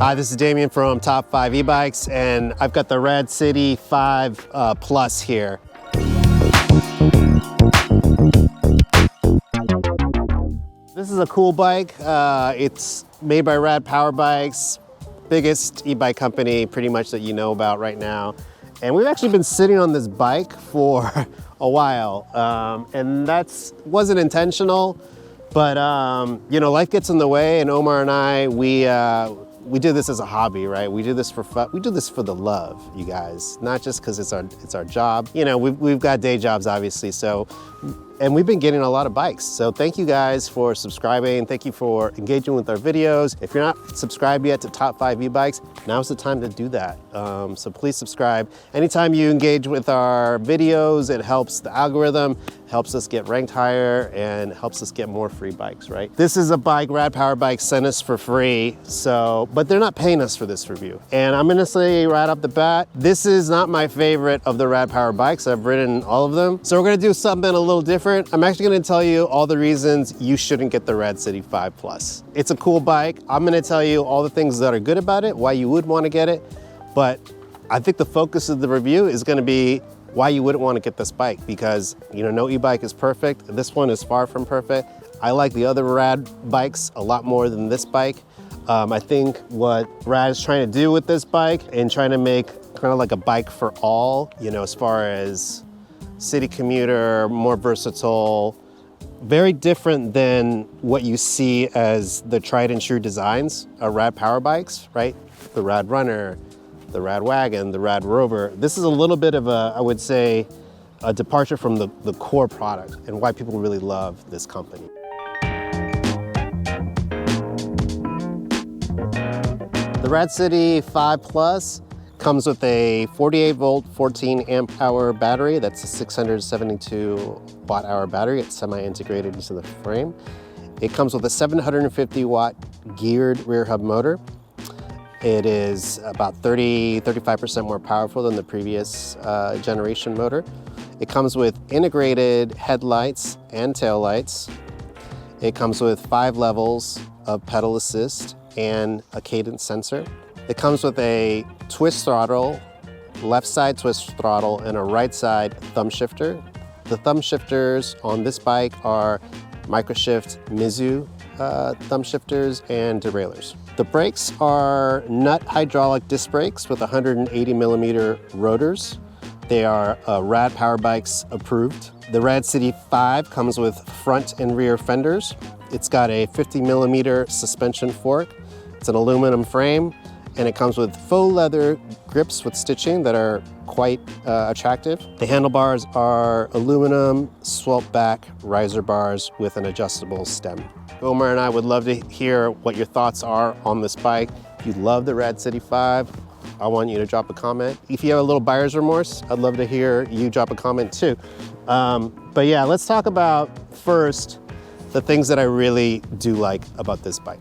Hi, this is Damien from Top 5 E-Bikes, and I've got the RadCity 5 Plus here. This is a cool bike. It's made by Rad Power Bikes, biggest e-bike company pretty much that you know about right now. And we've actually been sitting on this bike for a while, and wasn't intentional, but you know, life gets in the way, and Omar and I, we do this as a hobby, right? We do this for fun. We do this for the love, you guys, not just because it's our job. You know, we've got day jobs, obviously, and we've been getting a lot of bikes. So thank you guys for subscribing. Thank you for engaging with our videos. If you're not subscribed yet to Top 5 E-Bikes, now's the time to do that. So please subscribe. Anytime you engage with our videos, it helps the algorithm, helps us get ranked higher, and helps us get more free bikes, right? This is a bike Rad Power Bikes sent us for free, but they're not paying us for this review. And I'm gonna say right off the bat, this is not my favorite of the Rad Power Bikes. I've ridden all of them. So we're gonna do something a little different. I'm actually gonna tell you all the reasons you shouldn't get the RadCity 5 Plus. It's a cool bike. I'm gonna tell you all the things that are good about it, why you would wanna get it, but I think the focus of the review is gonna be why you wouldn't wanna get this bike, because you know, no e-bike is perfect. This one is far from perfect. I like the other Rad bikes a lot more than this bike. I think what Rad is trying to do with this bike and trying to make kind of like a bike for all, you know, as far as city commuter, more versatile, very different than what you see as the tried and true designs of Rad Power Bikes, right? The Rad Runner, the Rad Wagon, the Rad Rover. This is a little bit of a, I would say, a departure from the core product and why people really love this company. The RadCity 5 Plus comes with a 48 volt, 14 amp hour battery. That's a 672 watt hour battery. It's semi-integrated into the frame. It comes with a 750 watt geared rear hub motor. It is about 35% more powerful than the previous generation motor. It comes with integrated headlights and taillights. It comes with 5 levels of pedal assist and a cadence sensor. It comes with a twist throttle, left side twist throttle, and a right side thumb shifter. The thumb shifters on this bike are microshift Mizu thumb shifters and derailleurs. The brakes are nut hydraulic disc brakes with 180 millimeter rotors. They are Rad Power Bikes approved. The RadCity 5 comes with front and rear fenders. It's got a 50 millimeter suspension fork. It's an aluminum frame, and it comes with faux leather grips with stitching that are quite attractive. The handlebars are aluminum swept back riser bars with an adjustable stem. Omar and I would love to hear what your thoughts are on this bike. If you love the RadCity 5, I want you to drop a comment. If you have a little buyer's remorse, I'd love to hear you drop a comment too. But yeah, let's talk about first the things that I really do like about this bike.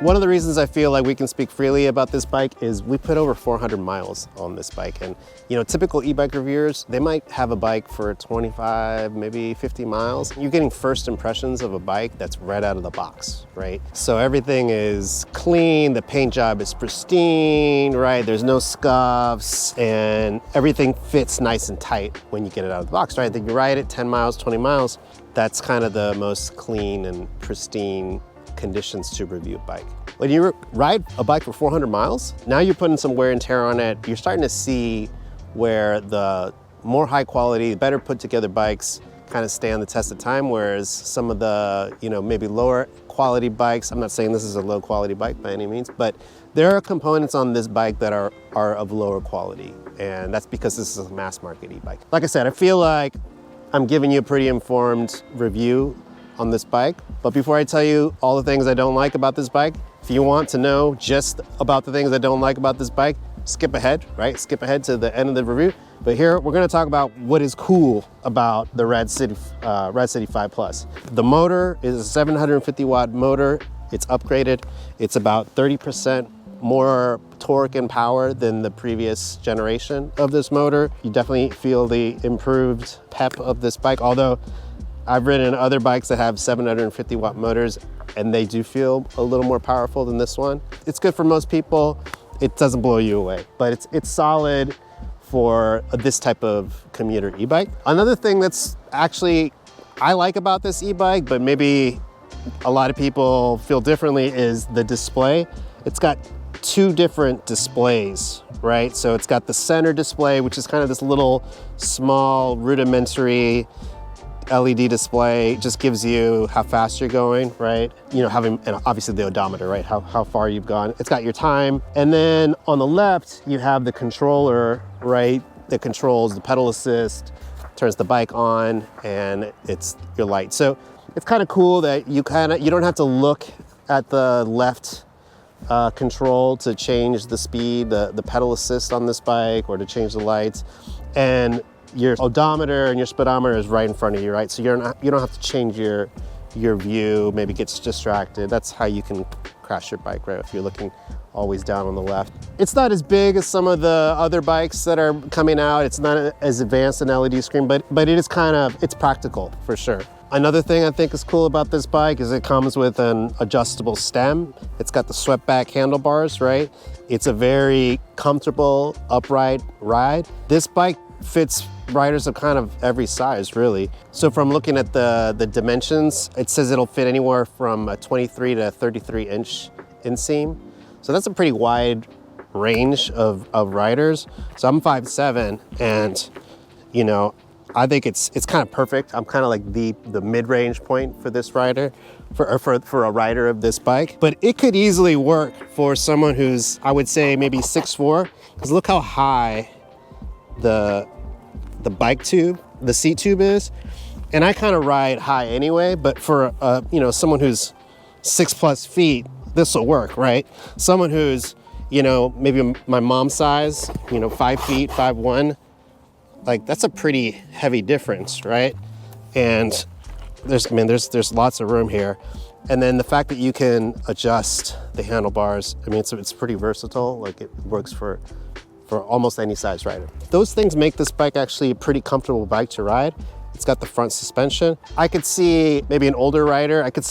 One of the reasons I feel like we can speak freely about this bike is we put over 400 miles on this bike. And you know, typical e-bike reviewers, they might have a bike for 25, maybe 50 miles. You're getting first impressions of a bike that's right out of the box, right? So everything is clean, the paint job is pristine, right? There's no scuffs, and everything fits nice and tight when you get it out of the box, right? Then you ride it 10 miles, 20 miles, that's kind of the most clean and pristine conditions to review a bike. When you ride a bike for 400 miles, now you're putting some wear and tear on it. You're starting to see where the more high quality, better put together bikes kind of stand the test of time, whereas some of the, you know, maybe lower quality bikes, I'm not saying this is a low quality bike by any means, but there are components on this bike that are of lower quality. And that's because this is a mass market e-bike. Like I said, I feel like I'm giving you a pretty informed review on this bike. But before I tell you all the things I don't like about this bike, if you want to know just about the things I don't like about this bike, skip ahead, right? Skip ahead to the end of the review. But here we're gonna talk about what is cool about the RadCity 5 Plus. The motor is a 750 watt motor. It's upgraded. It's about 30% more torque and power than the previous generation of this motor. You definitely feel the improved pep of this bike, although I've ridden other bikes that have 750 watt motors, and they do feel a little more powerful than this one. It's good for most people. It doesn't blow you away, but it's solid for this type of commuter e-bike. Another thing that's actually I like about this e-bike, but maybe a lot of people feel differently, is the display. It's got two different displays, right? So it's got the center display, which is kind of this little small rudimentary LED display. It just gives you how fast you're going, right? You know, having, and obviously the odometer, right? How far you've gone. It's got your time. And then on the left, you have the controller, right? That controls the pedal assist, turns the bike on, and it's your light. So it's kind of cool that you don't have to look at the left control to change the speed, the pedal assist on this bike, or to change the lights. And your odometer and your speedometer is right in front of you, right? So you don't have to change your view, maybe gets distracted. That's how you can crash your bike, right? If you're looking always down on the left. It's not as big as some of the other bikes that are coming out. It's not as advanced an LED screen, but it is it's practical for sure. Another thing I think is cool about this bike is it comes with an adjustable stem. It's got the swept back handlebars, right? It's a very comfortable, upright ride. This bike fits riders of kind of every size, really. So from looking at the dimensions, it says it'll fit anywhere from a 23 to 33 inch inseam. So that's a pretty wide range of riders. So I'm 5'7", and you know, I think it's kind of perfect. I'm kind of like the mid-range point for this rider, for a rider of this bike. But it could easily work for someone who's, I would say, maybe 6'4", because look how high the bike tube, the seat tube is. And I kind of ride high anyway, but for you know, someone who's 6+ feet, this will work, right? Someone who's, you know, maybe my mom's size, you know, 5 feet, 5'1", like that's a pretty heavy difference, right? And there's lots of room here. And then the fact that you can adjust the handlebars, I mean, it's pretty versatile. Like it works for almost any size rider. Those things make this bike actually a pretty comfortable bike to ride. It's got the front suspension. I could see maybe an older rider. I could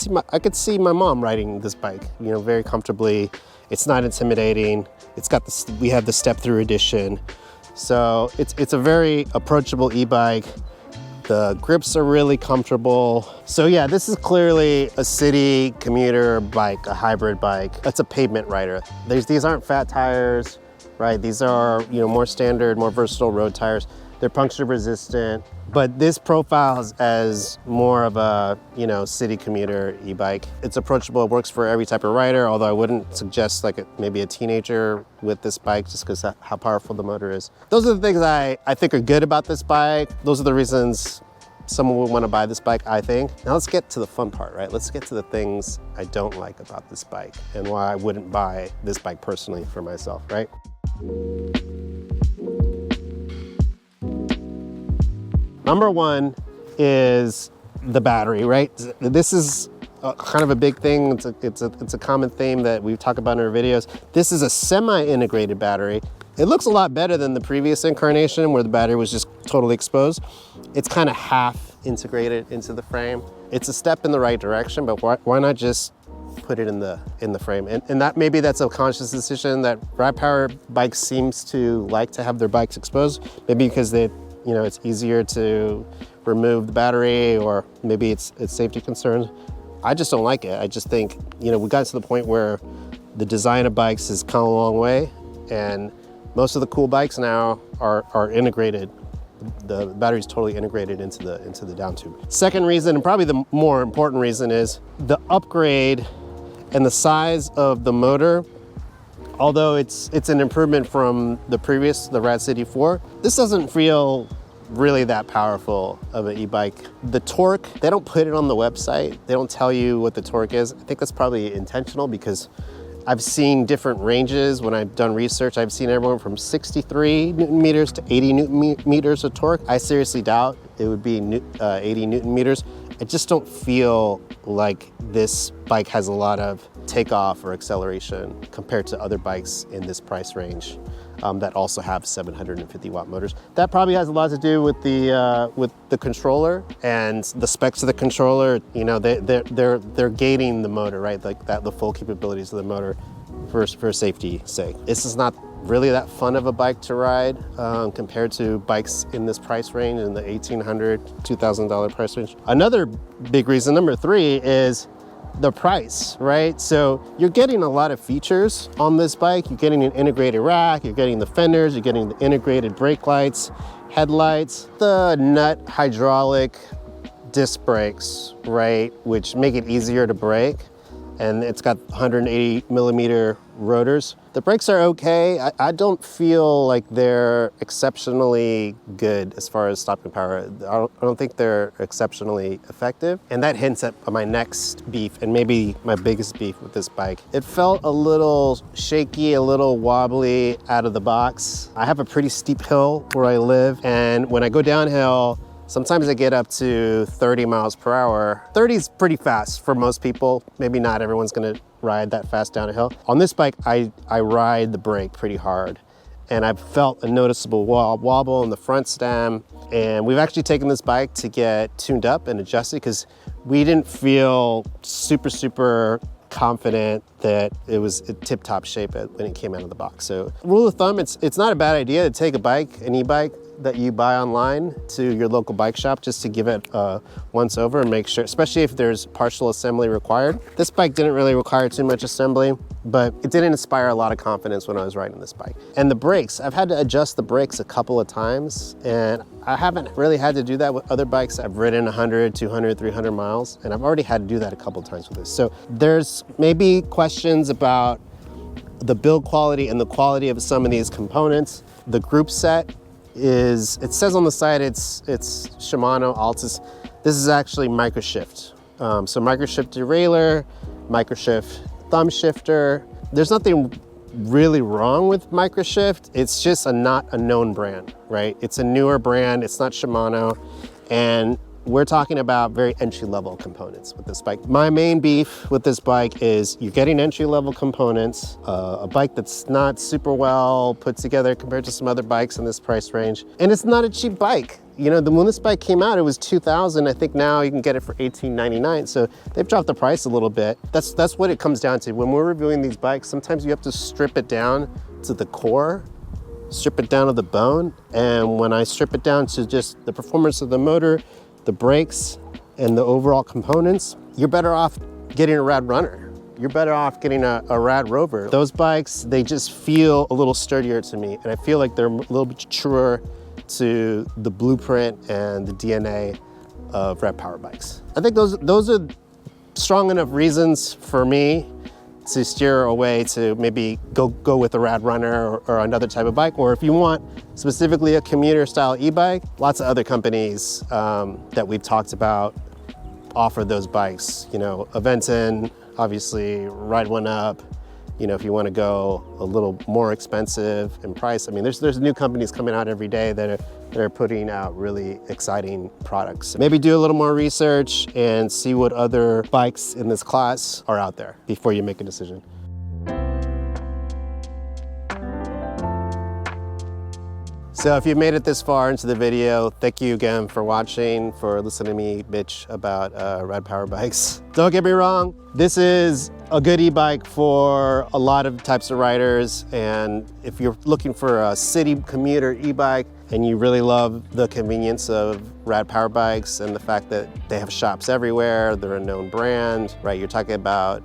see my mom riding this bike, you know, very comfortably. It's not intimidating. It's got we have the step-through edition. So it's a very approachable e-bike. The grips are really comfortable. So yeah, this is clearly a city commuter bike, a hybrid bike. That's a pavement rider. These aren't fat tires, right? These are, you know, more standard, more versatile road tires. They're puncture resistant, but this profiles as more of a, you know, city commuter e-bike. It's approachable, it works for every type of rider, although I wouldn't suggest like maybe a teenager with this bike just because how powerful the motor is. Those are the things I think are good about this bike. Those are the reasons someone would want to buy this bike, I think. Now let's get to the fun part, right? Let's get to the things I don't like about this bike and why I wouldn't buy this bike personally for myself, right? Number one is the battery, right? This is kind of a big thing. It's a common theme that we've talked about in our videos. This is a semi-integrated battery. It looks a lot better than the previous incarnation where the battery was just totally exposed. It's kind of half integrated into the frame. It's a step in the right direction, but why not just put it in the frame? And that maybe that's a conscious decision that Rad Power Bikes seems to like to have their bikes exposed, maybe because you know, it's easier to remove the battery, or maybe it's safety concerns. I just don't like it. I just think, you know, we got to the point where the design of bikes has come a long way, and most of the cool bikes now are integrated. The battery's totally integrated into the down tube. Second reason, and probably the more important reason, is the upgrade and the size of the motor. Although it's an improvement from the previous, the RadCity 4, this doesn't feel really that powerful of an e-bike. The torque, they don't put it on the website. They don't tell you what the torque is. I think that's probably intentional because I've seen different ranges when I've done research. I've seen everyone from 63 Newton meters to 80 Newton meters of torque. I seriously doubt it would be 80 Newton meters. I just don't feel like this bike has a lot of takeoff or acceleration compared to other bikes in this price range. that also have 750 watt motors. That probably has a lot to do with the controller and the specs of the controller. You know, they're gating the motor, right? Like the full capabilities of the motor for safety's sake. This is not really that fun of a bike to ride compared to bikes in this price range, in the $1,800, $2,000 price range. Another big reason, number 3, is the price, right? So you're getting a lot of features on this bike. You're getting an integrated rack, you're getting the fenders, you're getting the integrated brake lights, headlights, the nut hydraulic disc brakes, right? Which make it easier to brake. And it's got 180 millimeter rotors. The brakes are okay. I don't feel like they're exceptionally good as far as stopping power. I don't think they're exceptionally effective. And that hints at my next beef, and maybe my biggest beef with this bike. It felt a little shaky, a little wobbly out of the box. I have a pretty steep hill where I live, and when I go downhill, sometimes I get up to 30 miles per hour. 30 is pretty fast for most people. Maybe not everyone's gonna ride that fast down a hill. On this bike, I ride the brake pretty hard, and I've felt a noticeable wobble in the front stem. And we've actually taken this bike to get tuned up and adjusted because we didn't feel super confident that it was in tip-top shape when it came out of the box. So rule of thumb, it's not a bad idea to take a bike, an e-bike, that you buy online to your local bike shop just to give it a once over and make sure, especially if there's partial assembly required. This bike didn't really require too much assembly, but it didn't inspire a lot of confidence when I was riding this bike. And the brakes, I've had to adjust the brakes a couple of times, and I haven't really had to do that with other bikes. I've ridden 100, 200, 300 miles, and I've already had to do that a couple of times with this. So there's maybe questions about the build quality and the quality of some of these components. The group set is, it says on the side it's Shimano Altus. This is actually microshift. So microshift derailleur, microshift thumb shifter. There's nothing really wrong with microshift. It's just not a known brand, right? It's a newer brand, it's not Shimano. And we're talking about very entry-level components with this bike. My main beef with this bike is you're getting entry-level components, a bike that's not super well put together compared to some other bikes in this price range. And it's not a cheap bike. You know, when this bike came out, it was $2,000. I think now you can get it for $1,899. So they've dropped the price a little bit. That's what it comes down to. When we're reviewing these bikes, sometimes you have to strip it down to the core, strip it down to the bone. And when I strip it down to just the performance of the motor, the brakes, and the overall components, you're better off getting a Rad Runner. You're better off getting a Rad Rover. Those bikes, they just feel a little sturdier to me, and I feel like they're a little bit truer to the blueprint and the DNA of Rad Power Bikes. I think those are strong enough reasons for me to steer away to maybe go with a Rad Runner or another type of bike. Or if you want specifically a commuter style e-bike, lots of other companies that we've talked about offer those bikes. You know, Aventon, obviously, Ride One Up. You know, if you want to go a little more expensive in price, I mean, there's new companies coming out every day that are putting out really exciting products. Maybe do a little more research and see what other bikes in this class are out there before you make a decision. So if you've made it this far into the video, thank you again for watching, for listening to me bitch about Rad Power Bikes. Don't get me wrong, this is a good e-bike for a lot of types of riders, and if you're looking for a city commuter e-bike and you really love the convenience of Rad Power Bikes and the fact that they have shops everywhere, they're a known brand, right? You're talking about,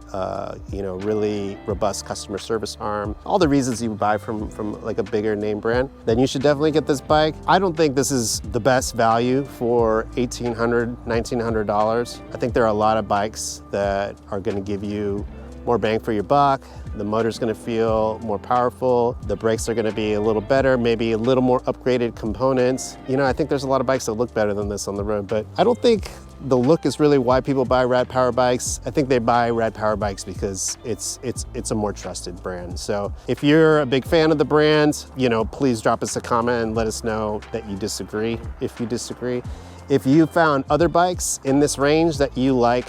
you know, really robust customer service arm, all the reasons you would buy from like a bigger name brand, then you should definitely get this bike. I don't think this is the best value for $1,800, $1,900. I think there are a lot of bikes that are gonna give you more bang for your buck. The motor's gonna feel more powerful. The brakes are gonna be a little better, maybe a little more upgraded components. You know, I think there's a lot of bikes that look better than this on the road, but I don't think the look is really why people buy Rad Power Bikes. I think they buy Rad Power Bikes because it's a more trusted brand. So if you're a big fan of the brand, you know, please drop us a comment and let us know that you disagree, if you disagree. If you found other bikes in this range that you like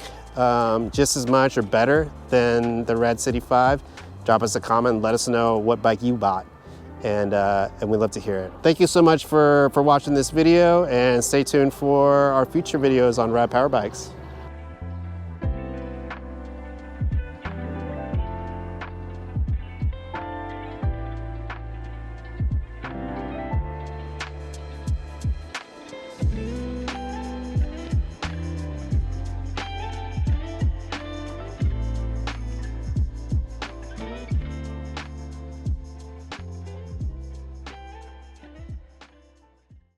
just as much or better than the RadCity 5, drop us a comment and let us know what bike you bought and we'd love to hear it. Thank you so much for watching this video, and stay tuned for our future videos on Rad Power Bikes.